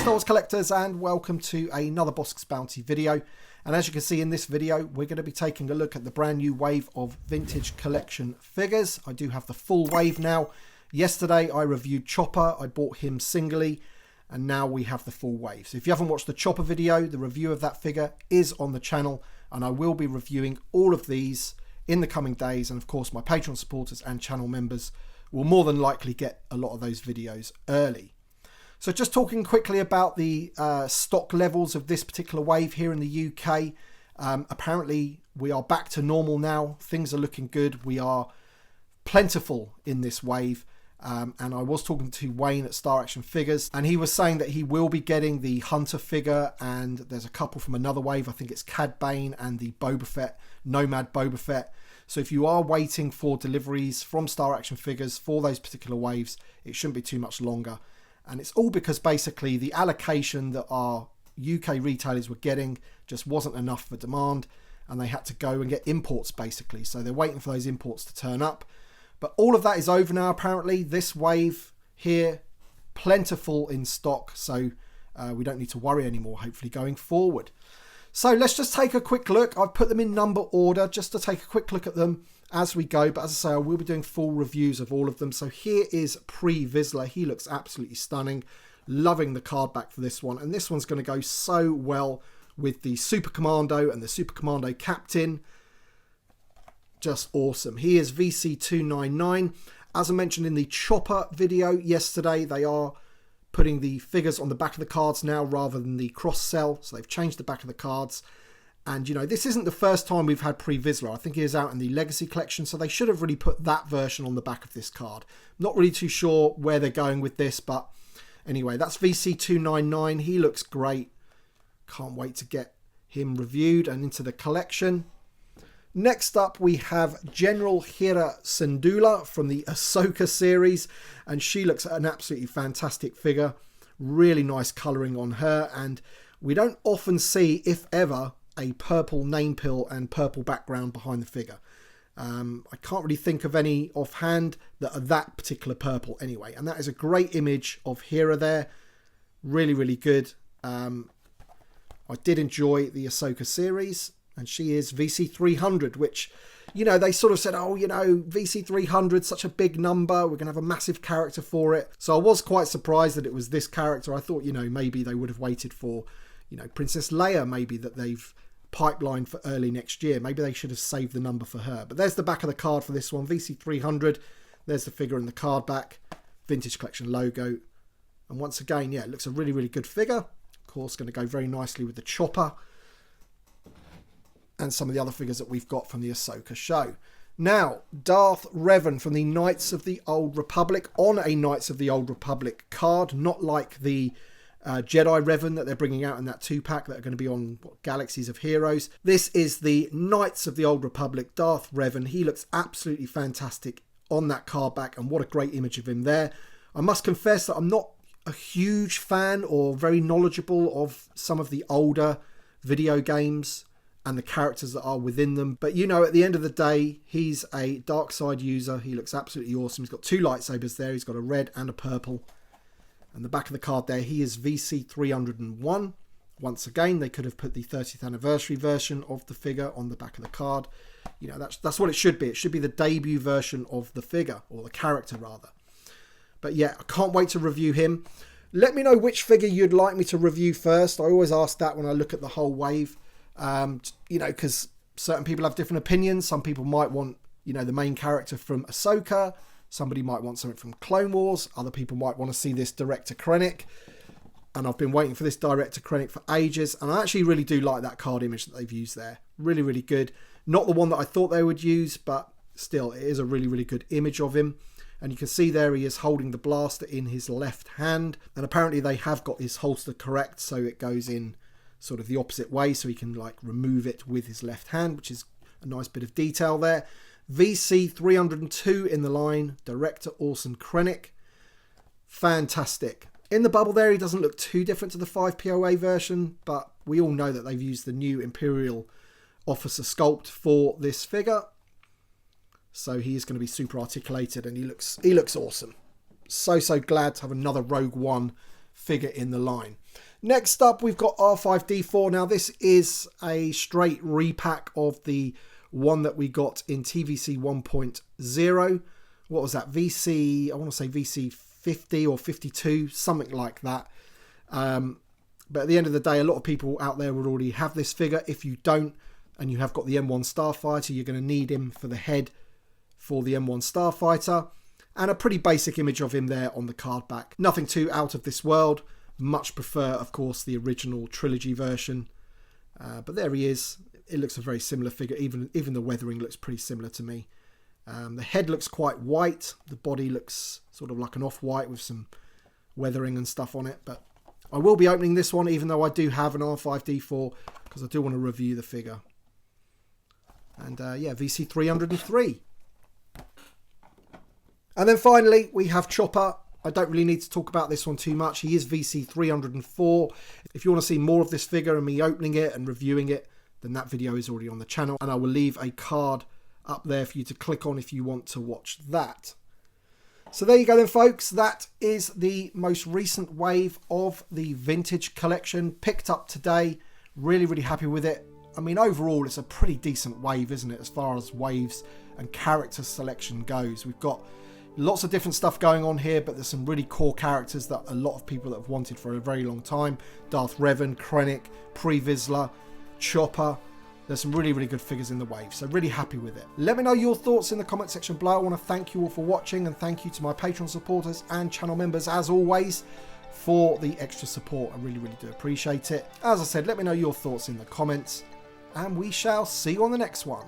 Star Wars collectors, and welcome to another Bossk's Bounty video. And as you can see in this video, we're going to be taking a look at the brand new wave of vintage collection figures. I do have the full wave now. Yesterday I reviewed Chopper, I bought him singly, and now we have the full wave. So if you haven't watched the Chopper video, the review of that figure is on the channel, and I will be reviewing all of these in the coming days. And of course my Patreon supporters and channel members will more than likely get a lot of those videos early. So just talking quickly about the stock levels of this particular wave here in the UK. Apparently we are back to normal now. Things are looking good. We are plentiful in this wave. And I was talking to Wayne at Star Action Figures, and he was saying that he will be getting the Hunter figure, and there's a couple from another wave. I think it's Cad Bane and the Boba Fett, Nomad Boba Fett. So if you are waiting for deliveries from Star Action Figures for those particular waves, it shouldn't be too much longer. And it's all because basically the allocation that our UK retailers were getting just wasn't enough for demand, and they had to go and get imports basically. So they're waiting for those imports to turn up. But all of that is over now apparently. This wave here, plentiful in stock, so we don't need to worry anymore, hopefully, going forward. So let's just take a quick look. I've put them in number order just to take a quick look at them as we go. But as I say, I will be doing full reviews of all of them. So here is Pre Vizsla. He looks absolutely stunning. Loving the card back for this one. And this one's going to go so well with the Super Commando and the Super Commando Captain. Just awesome. He is VC299. As I mentioned in the Chopper video yesterday, they are putting the figures on the back of the cards now rather than the cross sell. So they've changed the back of the cards. And, you know, this isn't the first time we've had Pre Vizsla. I think he is out in the Legacy collection. So they should have really put that version on the back of this card. Not really too sure where they're going with this. But anyway, that's VC299. He looks great. Can't wait to get him reviewed and into the collection. Next up, we have General Hera Syndulla from the Ahsoka series, and she looks an absolutely fantastic figure. Really nice colouring on her, and we don't often see, if ever, a purple name pill and purple background behind the figure. I can't really think of any offhand that are that particular purple anyway, and that is a great image of Hera there. Really, really good. I did enjoy the Ahsoka series. And she is VC300, which, you know, they sort of said, oh, you know, VC300, such a big number. We're going to have a massive character for it. So I was quite surprised that it was this character. I thought, you know, maybe they would have waited for, you know, Princess Leia, maybe that they've pipelined for early next year. Maybe they should have saved the number for her. But there's the back of the card for this one, VC300. There's the figure in the card back, Vintage Collection logo. And once again, yeah, it looks a really, really good figure. Of course, going to go very nicely with the Chopper and some of the other figures that we've got from the Ahsoka show. Now, Darth Revan from the Knights of the Old Republic on a Knights of the Old Republic card, not like the Jedi Revan that they're bringing out in that 2-pack that are going to be on Galaxies of Heroes. This is the Knights of the Old Republic, Darth Revan. He looks absolutely fantastic on that card back, and what a great image of him there. I must confess that I'm not a huge fan or very knowledgeable of some of the older video games and the characters that are within them. But, you know, at the end of the day, he's a dark side user. He looks absolutely awesome. He's got 2 lightsabers there. He's got a red and a purple. And the back of the card there, he is VC301. Once again, they could have put the 30th anniversary version of the figure on the back of the card. You know, that's what it should be. It should be the debut version of the figure, or the character rather. But yeah, I can't wait to review him. Let me know which figure you'd like me to review first. I always ask that when I look at the whole wave. You know, because certain people have different opinions. Some people might want, you know, the main character from Ahsoka. Somebody might want something from Clone Wars. Other people might want to see this Director Krennic. And I've been waiting for this Director Krennic for ages. And I actually really do like that card image that they've used there. Really, really good. Not the one that I thought they would use, but still, it is a really, really good image of him. And you can see there he is holding the blaster in his left hand. And apparently they have got his holster correct, so it goes in sort of the opposite way, so he can like remove it with his left hand, which is a nice bit of detail there. VC302 in the line, Director Orson Krennic. Fantastic. In the bubble there, he doesn't look too different to the 5POA version, but we all know that they've used the new Imperial officer sculpt for this figure. So he is going to be super articulated, and he looks awesome. So glad to have another Rogue One figure in the line. Next up, we've got R5D4. Now, this is a straight repack of the one that we got in TVC 1.0. What was that? VC, I want to say VC 50 or 52, something like that. But at the end of the day, a lot of people out there would already have this figure. If you don't, and you have got the M1 Starfighter, you're going to need him for the head for the M1 Starfighter. And a pretty basic image of him there on the card back. Nothing too out of this world. Much prefer, of course, the original trilogy version. But there he is. It looks a very similar figure. Even the weathering looks pretty similar to me. The head looks quite white. The body looks sort of like an off-white with some weathering and stuff on it. But I will be opening this one, even though I do have an R5D4, because I do want to review the figure. And yeah, VC 303. And then finally, we have Chopper. I don't really need to talk about this one too much. He is VC 304. If you want to see more of this figure and me opening it and reviewing it, then that video is already on the channel. And I will leave a card up there for you to click on if you want to watch that. So there you go then, folks. That is the most recent wave of the vintage collection. Picked up today. Really, really happy with it. I mean, overall, it's a pretty decent wave, isn't it, as far as waves and character selection goes. We've got lots of different stuff going on here, but there's some really core characters that a lot of people have wanted for a very long time. Darth Revan, Krennic, Pre Vizsla, Chopper. There's some really, really good figures in the wave, so really happy with it. Let me know your thoughts in the comment section below. I want to thank you all for watching, and thank you to my Patreon supporters and channel members, as always, for the extra support. I really, really do appreciate it. As I said, let me know your thoughts in the comments, and we shall see you on the next one.